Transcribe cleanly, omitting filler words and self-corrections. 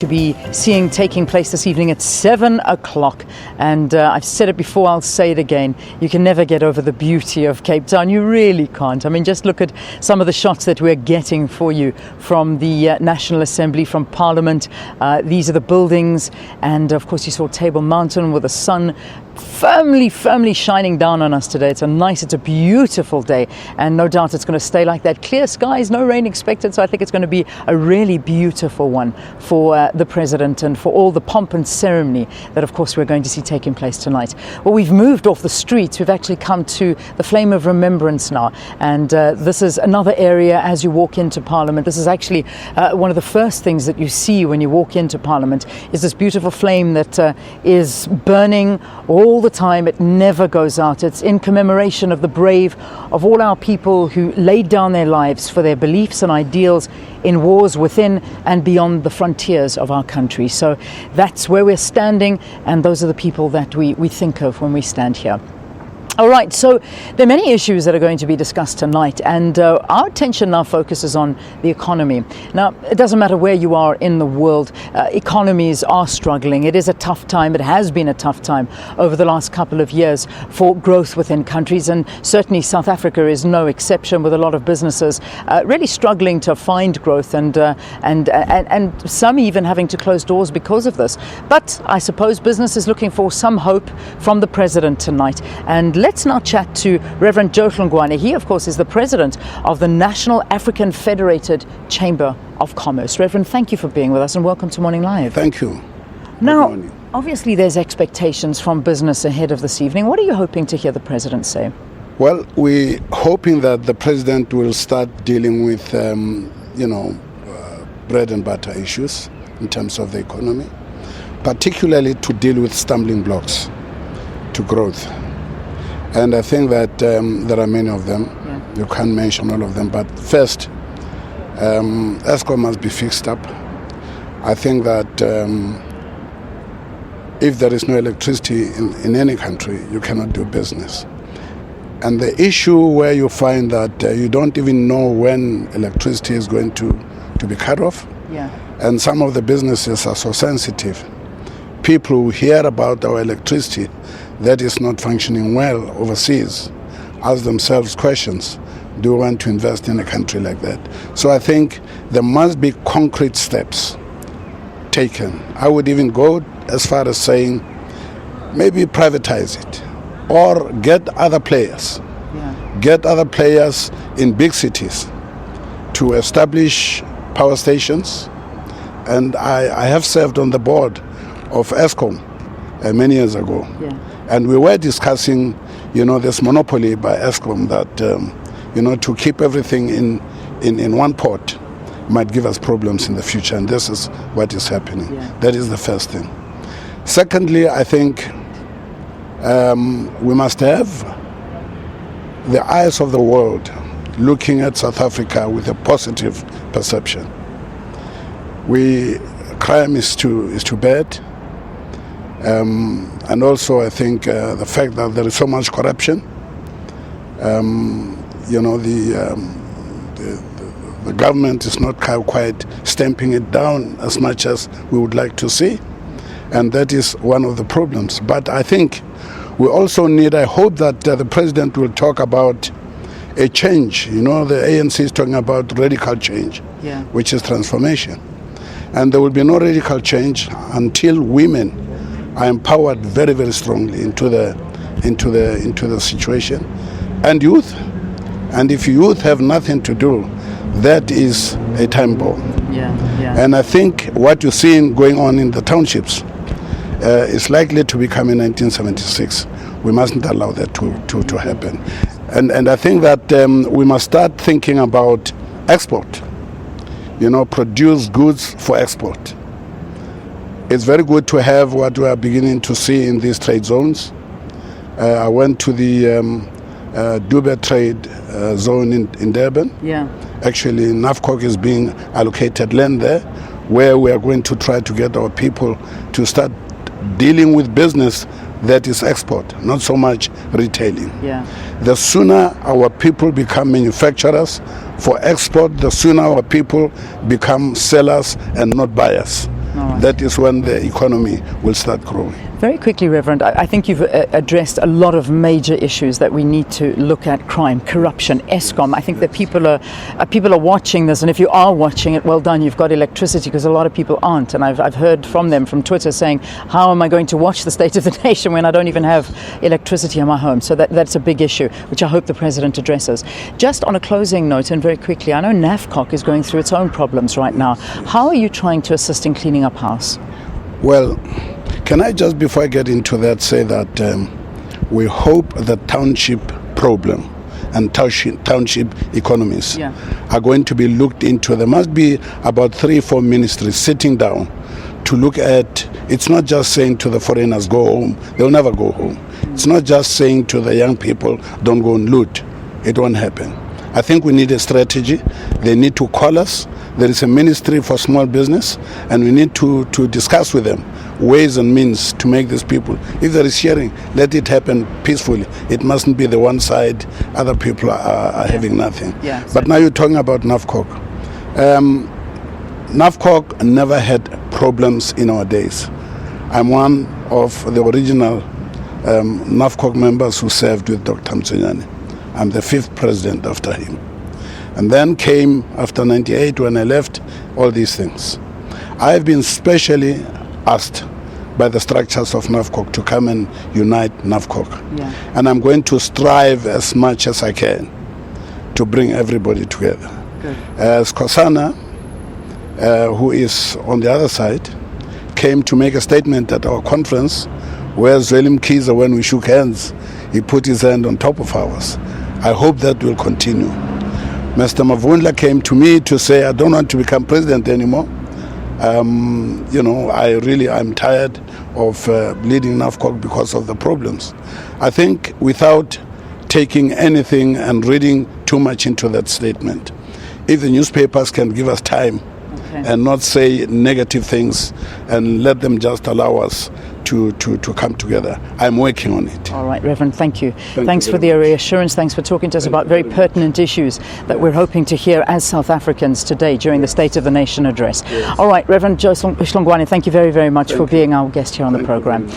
to be seeing taking place this evening at 7 o'clock. And I've said it before, I'll say it again. You can never get over the beauty of Cape Town. You really can't. I mean, just look at some of the shots that we're getting for you from the National Assembly, from Parliament. These are the buildings. And of course, you saw Table Mountain with the sun firmly shining down on us today. It's a beautiful day, and no doubt it's going to stay like that. Clear skies, no rain expected, so I think it's going to be a really beautiful one for the President and for all the pomp and ceremony that of course we're going to see taking place tonight. Well, we've moved off the streets. We've actually come to the Flame of Remembrance now, and this is another area as you walk into Parliament. This is actually one of the first things that you see when you walk into Parliament, is this beautiful flame that is burning all the time. It never goes out. It's in commemoration of the brave, of all our people who laid down their lives for their beliefs and ideals in wars within and beyond the frontiers of our country. So that's where we're standing, and those are the people that we think of when we stand here. All right, so there are many issues that are going to be discussed tonight, and our attention now focuses on the economy. Now, it doesn't matter where you are in the world, economies are struggling. It is a tough time. It has been a tough time over the last couple of years for growth within countries, and certainly South Africa is no exception, with a lot of businesses really struggling to find growth, and some even having to close doors because of this. But I suppose business is looking for some hope from the President tonight, and let's now chat to Reverend Joe Hlongwane. He, of course, is the president of the National African Federated Chamber of Commerce. Reverend, thank you for being with us, and welcome to Morning Live. Thank you. Now, obviously there's expectations from business ahead of this evening. What are you hoping to hear the President say? Well, we're hoping that the President will start dealing with, bread and butter issues in terms of the economy, particularly to deal with stumbling blocks to growth. And I think that there are many of them. Yeah. You can't mention all of them. But first, Eskom must be fixed up. I think that if there is no electricity in any country, you cannot do business. And the issue where you find that you don't even know when electricity is going to be cut off. Yeah. And some of the businesses are so sensitive. People who hear about our electricity that is not functioning well overseas ask themselves questions. Do you want to invest in a country like that? So I think there must be concrete steps taken. I would even go as far as saying maybe privatize it, or get other players. Yeah. Get other players in big cities to establish power stations. And I have served on the board of Eskom many years ago. Yeah. And we were discussing, this monopoly by Eskom that, to keep everything in one pot might give us problems in the future. And this is what is happening. Yeah. That is the first thing. Secondly, I think we must have the eyes of the world looking at South Africa with a positive perception. Crime is too bad. And also I think the fact that there is so much corruption, the government is not quite stamping it down as much as we would like to see, and that is one of the problems. But I think we also I hope that the President will talk about a change. The ANC is talking about radical change, yeah, which is transformation. And there will be no radical change until women are empowered very, very strongly into the situation, and youth. And if youth have nothing to do, that is a time bomb. Yeah, yeah. And I think what you're seeing going on in the townships is likely to become in 1976. We mustn't allow that to happen. And I think that we must start thinking about export. Produce goods for export. It's very good to have what we are beginning to see in these trade zones. I went to the Dube trade zone in Durban. Yeah. Actually, NAFCOC is being allocated land there, where we are going to try to get our people to start dealing with business that is export, not so much retailing. Yeah. The sooner our people become manufacturers for export, the sooner our people become sellers and not buyers. right. That is when the economy will start growing. Very quickly, Reverend, I think you've addressed a lot of major issues that we need to look at: crime, corruption, ESCOM. I think that people are watching this, and if you are watching it, well done, you've got electricity, because a lot of people aren't. And I've heard from them from Twitter saying, how am I going to watch the State of the Nation when I don't even have electricity in my home? So that's a big issue, which I hope the President addresses. Just on a closing note, and very quickly, I know NAFCOC is going through its own problems right now. How are you trying to assist in cleaning up house? Well, can I just, before I get into that, say that we hope the township problem and township economies are going to be looked into. There must be about 3-4 ministries sitting down to look at. It's not just saying to the foreigners, go home. They'll never go home. It's not just saying to the young people, don't go and loot. It won't happen. I think we need a strategy. They need to call us. There is a ministry for small business, and we need to discuss with them ways and means to make these people, if there is sharing, let it happen peacefully. It mustn't be the one side, other people are having nothing. Yeah, but now you're talking about NAFCOC. NAFCOC never had problems in our days. I'm one of the original NAFCOC members who served with Dr. Mtsonyane. I'm the 5th president after him. And then came, after 98, when I left, all these things. I've been specially asked by the structures of NAFCOC to come and unite NAFCOC. Yeah. And I'm going to strive as much as I can to bring everybody together. Good. As Kosana, who is on the other side, came to make a statement at our conference, where Zweli Mkhize, when we shook hands, he put his hand on top of ours. I hope that will continue. Mr. Mavundla came to me to say, I don't want to become president anymore. I'm tired of leading NAFCOC because of the problems. I think without taking anything and reading too much into that statement, if the newspapers can give us time and not say negative things and let them just allow us to come together. I'm working on it. All right, Reverend, thank you. Thanks you for the reassurance. Thanks for talking to us about very pertinent issues that we're hoping to hear as South Africans today during the State of the Nation address. Yes. All right, Reverend Joe Hlongwane, thank you very, very much for being our guest here on the program.